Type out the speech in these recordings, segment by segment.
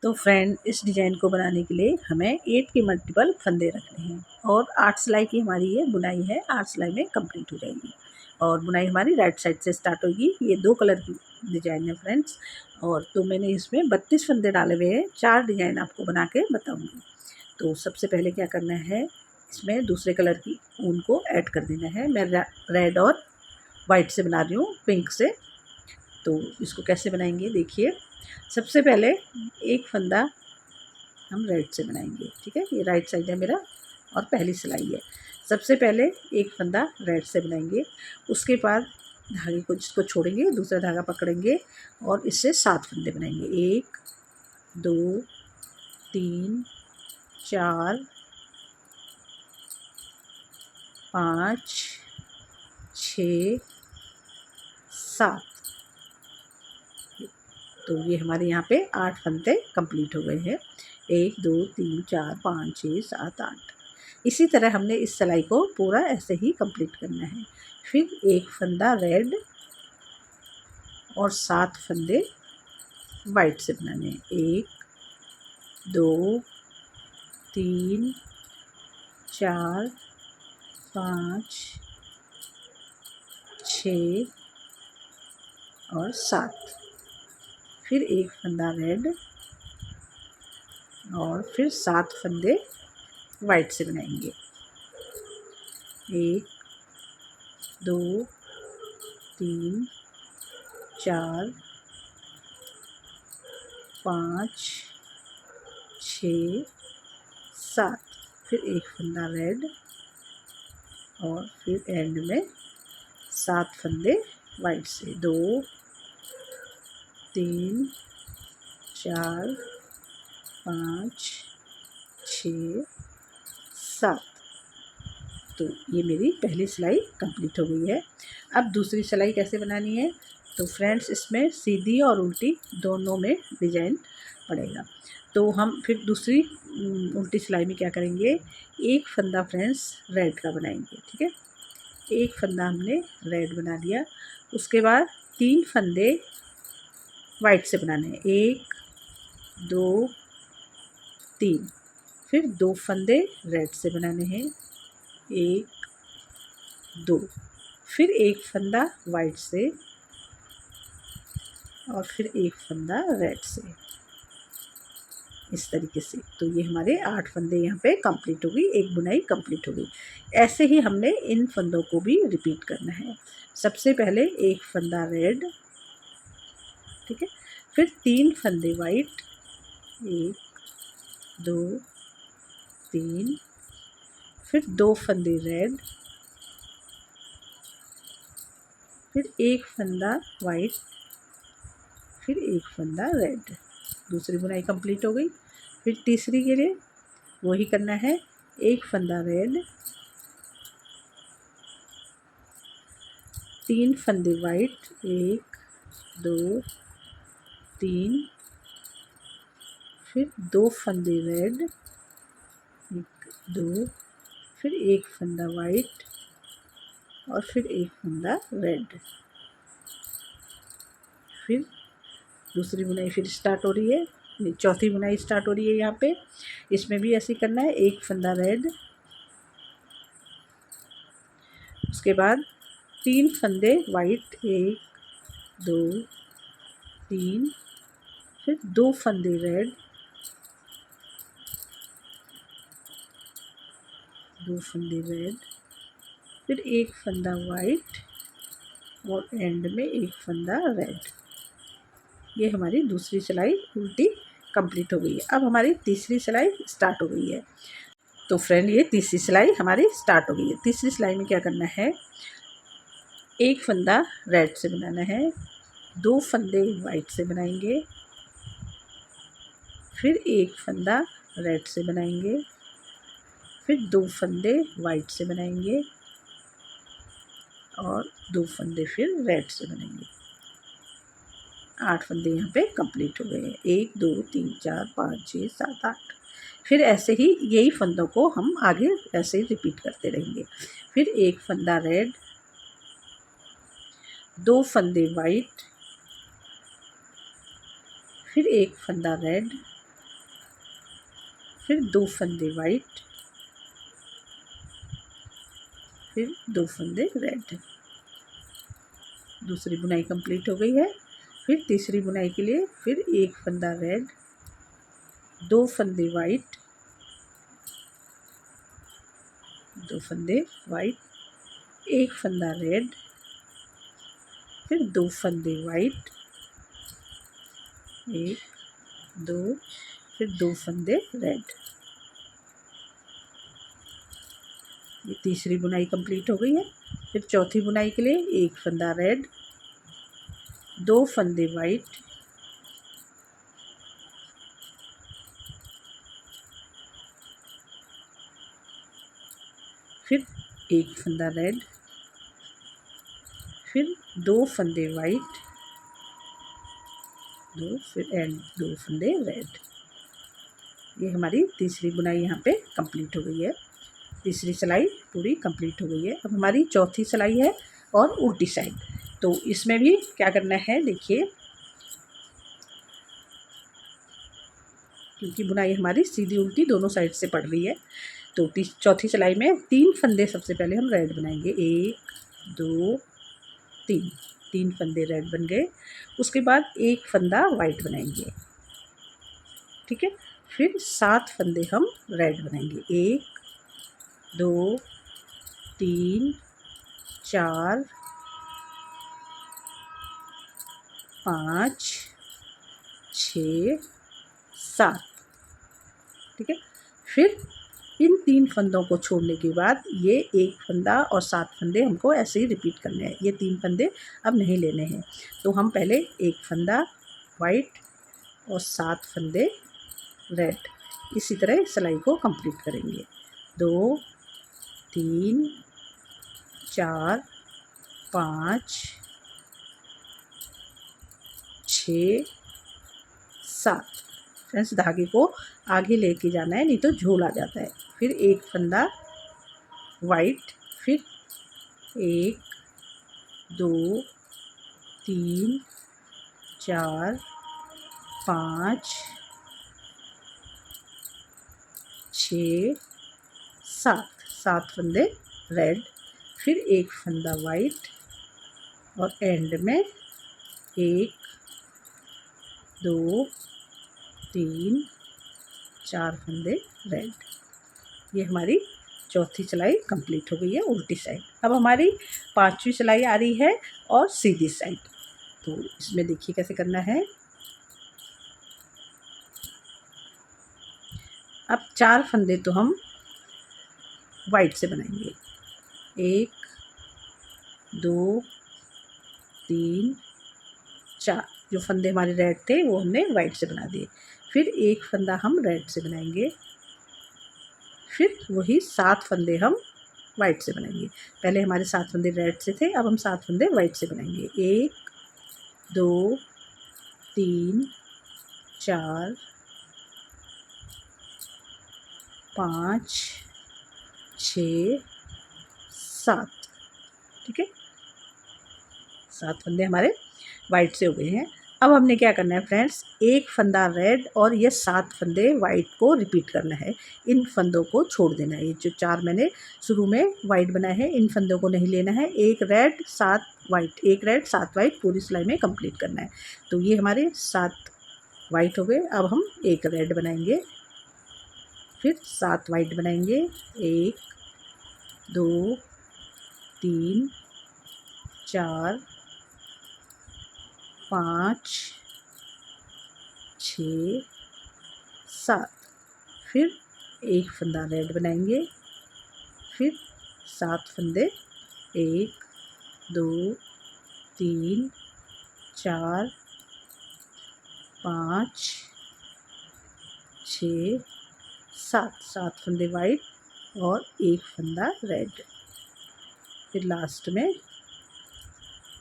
तो फ्रेंड, इस डिज़ाइन को बनाने के लिए हमें 8 के मल्टीपल फंदे रखने हैं और 8 सिलाई की हमारी ये बुनाई है, 8 सिलाई में कंप्लीट हो जाएगी। और बुनाई हमारी राइट साइड से स्टार्ट होगी। ये 2 कलर की डिज़ाइन है फ्रेंड्स। और तो मैंने इसमें 32 फंदे डाले हुए हैं। 4 डिज़ाइन आपको बना के बताऊँगी। तो सबसे पहले क्या करना है, इसमें दूसरे कलर की ऊन को ऐड कर देना है। मैं रेड और वाइट से बना रही हूँ, पिंक से। तो इसको कैसे बनाएंगे देखिए। सबसे पहले एक फंदा हम रेड से बनाएंगे, ठीक है। ये राइट साइड है मेरा और पहली सिलाई है। सबसे पहले एक फंदा रेड से बनाएंगे, उसके बाद धागे को जिसको छोड़ेंगे दूसरा धागा पकड़ेंगे और इससे 7 फंदे बनाएंगे। 1 2 3 4 5 6 7। तो ये हमारे यहाँ पे 8 फंदे कंप्लीट हो गए हैं। 1 2 3 4 5 6 7 8। इसी तरह हमने इस सिलाई को पूरा ऐसे ही कंप्लीट करना है। फिर एक फंदा रेड और 7 फंदे वाइट से बनाने हैं। 1 2 3 4 5 6 और 7। फिर एक फंदा रेड और फिर 7 फंदे वाइट से बनाएंगे। 1 2 3 4 5 6 7। फिर एक फंदा रेड और फिर एंड में 7 फंदे वाइट से। 2 3 4 5 6 7। तो ये मेरी पहली सिलाई कंप्लीट हो गई है। अब दूसरी सिलाई कैसे बनानी है, तो फ्रेंड्स इसमें सीधी और उल्टी दोनों में डिजाइन पड़ेगा। तो हम फिर दूसरी उल्टी सिलाई में क्या करेंगे, एक फंदा फ्रेंड्स रेड का बनाएंगे, ठीक है। एक फंदा हमने रेड बना दिया, उसके बाद 3 फंदे वाइट से बनाने हैं। 1 2 3। फिर 2 फंदे रेड से बनाने हैं। 1 2। फिर एक फंदा वाइट से और फिर एक फंदा रेड से, इस तरीके से। तो ये हमारे 8 फंदे यहाँ पे कंप्लीट हो गई, एक बुनाई कंप्लीट हो गई। ऐसे ही हमने इन फंदों को भी रिपीट करना है। सबसे पहले एक फंदा रेड, ठीक है। फिर 3 फंदे वाइट, 1 2 3। फिर 2 फंदे रेड, फिर एक फंदा वाइट, फिर एक फंदा रेड। दूसरी बुनाई कंप्लीट हो गई। फिर तीसरी के लिए वही करना है। एक फंदा रेड, 3 फंदे वाइट, 1 2 3। फिर 2 फंदे रेड, 1 2। फिर एक फंदा वाइट और फिर एक फंदा रेड। फिर दूसरी बुनाई फिर स्टार्ट हो रही है, चौथी बुनाई स्टार्ट हो रही है यहाँ पे। इसमें भी ऐसे करना है। एक फंदा रेड, उसके बाद 3 फंदे वाइट, 1 2 3। फिर 2 फंदे रेड, 2 फंदे रेड। फिर एक फंदा वाइट और एंड में एक फंदा रेड। ये हमारी दूसरी सिलाई उल्टी कंप्लीट हो गई है। अब हमारी तीसरी सिलाई स्टार्ट हो गई है। तो फ्रेंड, ये तीसरी सिलाई हमारी स्टार्ट हो गई है। तीसरी सिलाई में क्या करना है, एक फंदा रेड से बनाना है, 2 फंदे वाइट से बनाएंगे, फिर एक फंदा रेड से बनाएंगे, फिर 2 फंदे वाइट से बनाएंगे और 2 फंदे फिर रेड से बनाएंगे। 8 फंदे यहाँ पे कंप्लीट हो गए हैं। 1 2 3 4 5 6 7 8। फिर ऐसे ही यही फंदों को हम आगे ऐसे ही रिपीट करते रहेंगे। फिर एक फंदा रेड, 2 फंदे वाइट, फिर एक फंदा रेड, फिर 2 फंदे वाइट, फिर 2 फंदे रेड। दूसरी बुनाई कंप्लीट हो गई है। फिर तीसरी बुनाई के लिए फिर 1 फंदा रेड, 2 फंदे वाइट, 2 फंदे वाइट, 1 फंदा रेड, फिर 2 फंदे वाइट, 1 2, फिर 2 फंदे रेड। ये तीसरी बुनाई कंप्लीट हो गई है। फिर चौथी बुनाई के लिए 1 फंदा रेड, 2 फंदे वाइट, फिर 1 फंदा रेड, फिर 2 फंदे वाइट, 2, फिर एंड 2 फंदे रेड। ये हमारी तीसरी बुनाई यहाँ पे कंप्लीट हो गई है। तीसरी सिलाई पूरी कंप्लीट हो गई है। अब हमारी चौथी सिलाई है और उल्टी साइड। तो इसमें भी क्या करना है देखिए, क्योंकि बुनाई हमारी सीधी उल्टी दोनों साइड से पड़ रही है। तो चौथी सिलाई में 3 फंदे सबसे पहले हम रेड बनाएंगे। 1 2 3, 3 फंदे रेड बन गए। उसके बाद 1 फंदा वाइट बनाएंगे, ठीक है। फिर 7 फंदे हम रेड बनाएंगे। 1 2 3 4 5 6 7, ठीक है। फिर इन 3 फंदों को छोड़ने के बाद ये 1 फंदा और 7 फंदे हमको ऐसे ही रिपीट करने हैं। ये 3 फंदे अब नहीं लेने हैं। तो हम पहले 1 फंदा वाइट और 7 फंदे रेड, इसी तरह सिलाई को कंप्लीट करेंगे। 2 3 4 5 6 7। फ्रेंड्स, धागे को आगे लेके जाना है, नहीं तो झोल आ जाता है। फिर 1 फंदा वाइट, फिर 1 2 3 4 5 6 7, 7 फंदे रेड, फिर 1 फंदा वाइट और एंड में 1 2 3 4 फंदे रेड। ये हमारी चौथी सिलाई कंप्लीट हो गई है उल्टी साइड। अब हमारी 5वीं सिलाई आ रही है और सीधी साइड। तो इसमें देखिए कैसे करना है। अब 4 फंदे तो हम वाइट से बनाएंगे। 1 2 3 4, जो फंदे हमारे रेड थे वो हमने वाइट से बना दिए। फिर 1 फंदा हम रेड से बनाएंगे, फिर वही 7 फंदे हम वाइट से बनाएंगे। पहले हमारे 7 फंदे रेड से थे, अब हम 7 फंदे वाइट से बनाएंगे। 1 2 3 4 5 6 7, ठीक है। 7 फंदे हमारे वाइट से हो गए हैं। अब हमने क्या करना है फ्रेंड्स, 1 फंदा रेड और ये 7 फंदे वाइट को रिपीट करना है। इन फंदों को छोड़ देना है। ये जो 4 मैंने शुरू में वाइट बनाए हैं, इन फंदों को नहीं लेना है। 1 रेड 7 वाइट, 1 रेड 7 वाइट पूरी सिलाई में कंप्लीट करना है। तो ये हमारे 7 वाइट हो गए। अब हम 1 रेड बनाएंगे, फिर 7 वाइट बनाएंगे। 1 2 3 4 5 6 7, फिर 1 फंदा रेड बनाएंगे, फिर 7 फंदे 1 2 3 4 5 6 7, 7 फंदे वाइट और 1 फंदा रेड। फिर लास्ट में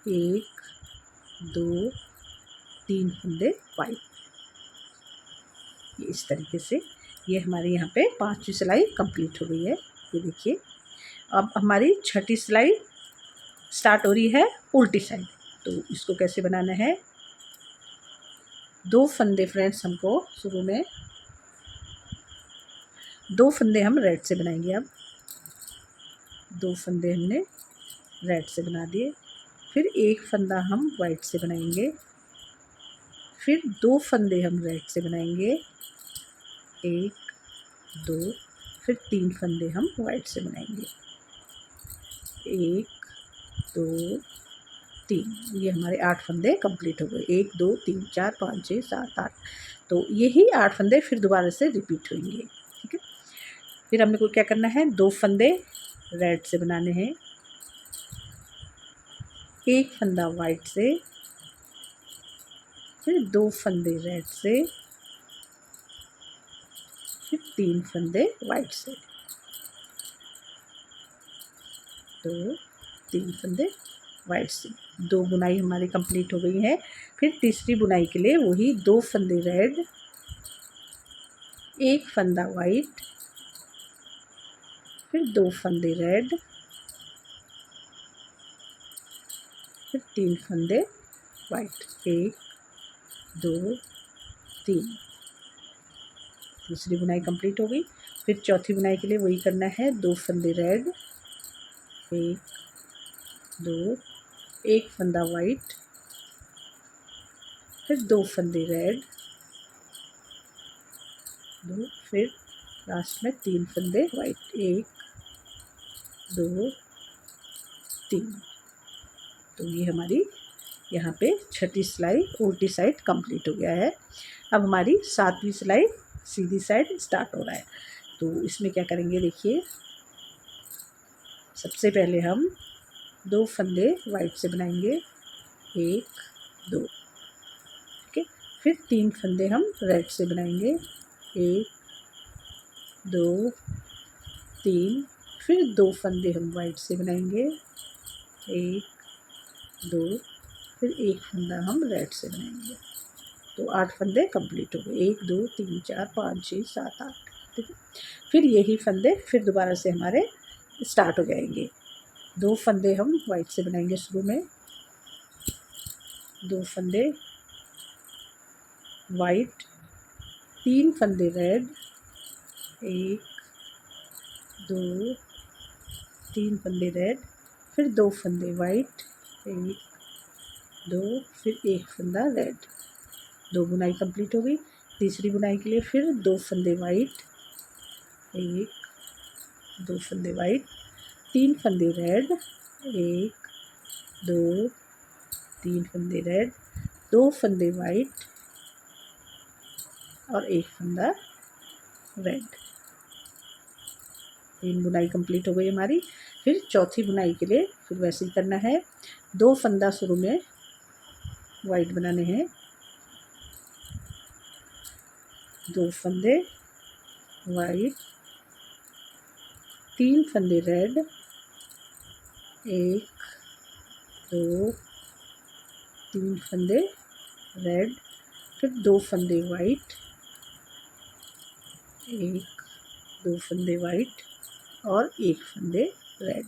1 2 3 फंदे वाइट। ये इस तरीके से ये हमारे यहाँ पे 5वीं सिलाई कंप्लीट हो गई है। ये देखिए, अब हमारी 6ठी सिलाई स्टार्ट हो रही है उल्टी साइड। तो इसको कैसे बनाना है, 2 फंदे फ्रेंड्स हमको शुरू में 2 फंदे हम रेड से बनाएंगे। अब 2 फंदे हमने रेड से बना दिए, फिर एक फंदा हम वाइट से बनाएंगे, फिर 2 फंदे हम रेड से बनाएंगे, 1 2, फिर 3 फंदे हम वाइट से बनाएंगे, 1 2 3। ये हमारे 8 फंदे कंप्लीट हो गए। 1 2 3 4 5 6 7 8। तो यही 8 फंदे फिर दोबारा से रिपीट होंगे। ठीक है, फिर हमें को क्या करना है, 2 फंदे रेड से बनाने हैं, एक फंदा वाइट से, फिर 2 फंदे रेड से, फिर 3 फंदे वाइट से, 2 3 फंदे वाइट से। 2 बुनाई हमारी कंप्लीट हो गई है। फिर तीसरी बुनाई के लिए वही 2 फंदे रेड, एक फंदा वाइट, फिर 2 फंदे रेड, फिर 3 फंदे वाइट, 1 2 3। तीसरी बुनाई कंप्लीट हो गई। फिर चौथी बुनाई के लिए वही करना है, 2 फंदे रेड, 1 2, एक फंदा वाइट, फिर 2 फंदे रेड, 2, फिर लास्ट में 3 फंदे वाइट, 1 2 3। तो ये हमारी यहाँ पे छठी सिलाई उल्टी साइड कंप्लीट हो गया है। अब हमारी 7वीं सिलाई सीधी साइड स्टार्ट हो रहा है। तो इसमें क्या करेंगे, देखिए सबसे पहले हम 2 फंदे वाइट से बनाएंगे, 1 2। ठीक है, फिर 3 फंदे हम रेड से बनाएंगे, 1 2 3। फिर 2 फंदे हम वाइट से बनाएंगे, 1 2, फिर एक फंदा हम रेड से बनाएंगे। तो 8 फंदे कंप्लीट हो गए, 1 2 3 4 5 6 7 8। ठीक है, फिर यही फंदे फिर दोबारा से हमारे स्टार्ट हो जाएंगे। 2 फंदे हम वाइट से बनाएंगे शुरू में, 2 फंदे वाइट, 3 फंदे रेड, 1 2 3 फंदे रेड, फिर 2 फंदे वाइट, 1 2, फिर एक फंदा रेड। 2 बुनाई कंप्लीट हो गई। तीसरी बुनाई के लिए फिर 2 फंदे वाइट, 1 2 फंदे वाइट, 3 फंदे रेड, 1 2 3 फंदे रेड, 2 फंदे वाइट और एक फंदा रेड। 3 बुनाई कंप्लीट हो गई हमारी। फिर चौथी बुनाई के लिए फिर वैसे ही करना है, 2 फंदा शुरू में वाइट बनाने हैं, 2 फंदे वाइट, 3 फंदे रेड, 1 2 3 फंदे रेड, फिर 2 फंदे वाइट, 1 2 फंदे वाइट और एक फंदे रेड,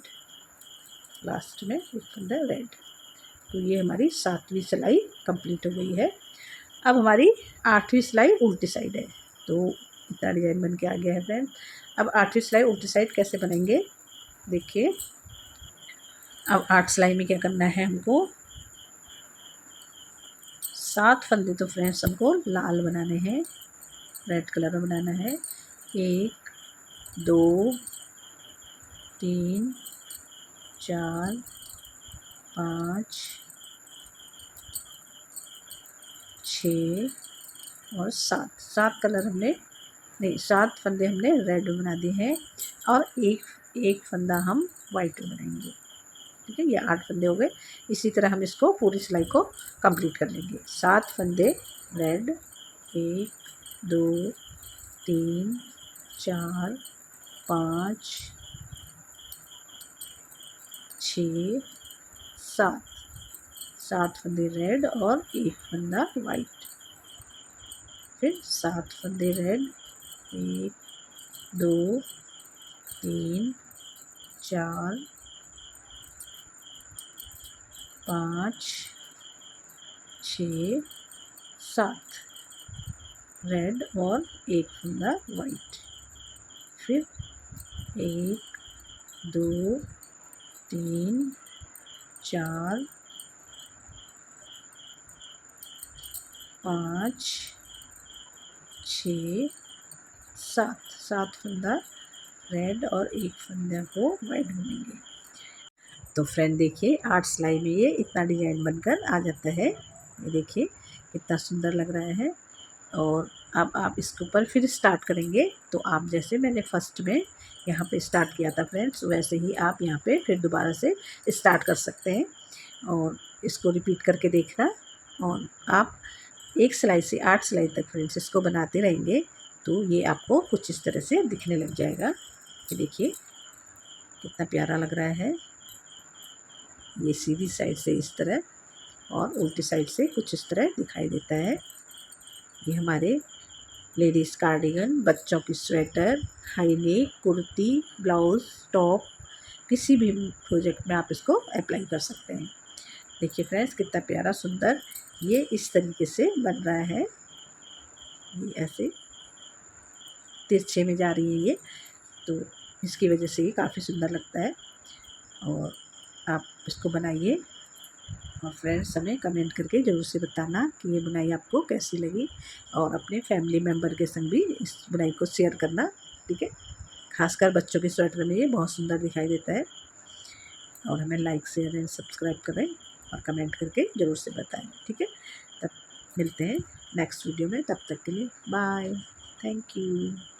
लास्ट में एक फंदा रेड। तो ये हमारी 7वीं सिलाई कंप्लीट हो गई है। अब हमारी 8वीं सिलाई उल्टी साइड है। तो इतना डिजाइन बन के आ गया है फ्रेंड। अब 8वीं सिलाई उल्टी साइड कैसे बनेंगे, देखिए। अब 8 सिलाई में क्या करना है हमको, 7 फंदे तो फ्रेंड्स हमको लाल बनाने हैं, रेड कलर में बनाना है। 1 2 3 4 5 6 और 7 कलर हमने नहीं 7 फंदे हमने रेड में बना दिए हैं और एक फंदा हम वाइट में बनाएंगे। ठीक है, ये 8 फंदे हो गए। इसी तरह हम इसको पूरी सिलाई को कंप्लीट कर लेंगे। 7 फंदे रेड, 1 2 3 4 5 6 7 फंदे रेड और एक फंदा वाइट। फिर 7 फंदे रेड, 1 2 3 4 5 6 7 रेड और एक फंदा वाइट। फिर 1 2 3 4 5 6 7 फंदा रेड और एक फंदे को वाइट बुनेंगे। तो फ्रेंड देखिए 8 सिलाई में ये इतना डिज़ाइन बनकर आ जाता है। ये देखिए कितना सुंदर लग रहा है। और अब आप इसके ऊपर फिर स्टार्ट करेंगे। तो आप जैसे मैंने फर्स्ट में यहाँ पे स्टार्ट किया था फ्रेंड्स, वैसे ही आप यहाँ पे फिर दोबारा से स्टार्ट कर सकते हैं और इसको रिपीट करके देखना। और आप 1 सिलाई से 8 सिलाई तक फ्रेंड्स इसको बनाते रहेंगे तो ये आपको कुछ इस तरह से दिखने लग जाएगा। ये देखिए कितना प्यारा लग रहा है। ये सीधी साइड से इस तरह और उल्टी साइड से कुछ इस तरह दिखाई देता है। ये हमारे लेडीज़ कार्डिगन, बच्चों की sweater, high neck, kurti, blouse, top, किसी भी प्रोजेक्ट में आप इसको अप्लाई कर सकते हैं। देखिए फ्रेंड्स कितना प्यारा सुंदर ये इस तरीके से बन रहा है। ये ऐसे तिरछे में जा रही है ये, तो इसकी वजह से ये काफ़ी सुंदर लगता है। और आप इसको बनाइए और फ्रेंड्स हमें कमेंट करके ज़रूर से बताना कि ये बुनाई आपको कैसी लगी और अपने फैमिली मेम्बर के संग भी इस बुनाई को शेयर करना, ठीक है। खासकर बच्चों के स्वेटर में ये बहुत सुंदर दिखाई देता है। और हमें लाइक शेयर एंड सब्सक्राइब करें और कमेंट करके ज़रूर से बताएं, ठीक है। तब मिलते हैं नेक्स्ट वीडियो में, तब तक के लिए बाय, थैंक यू।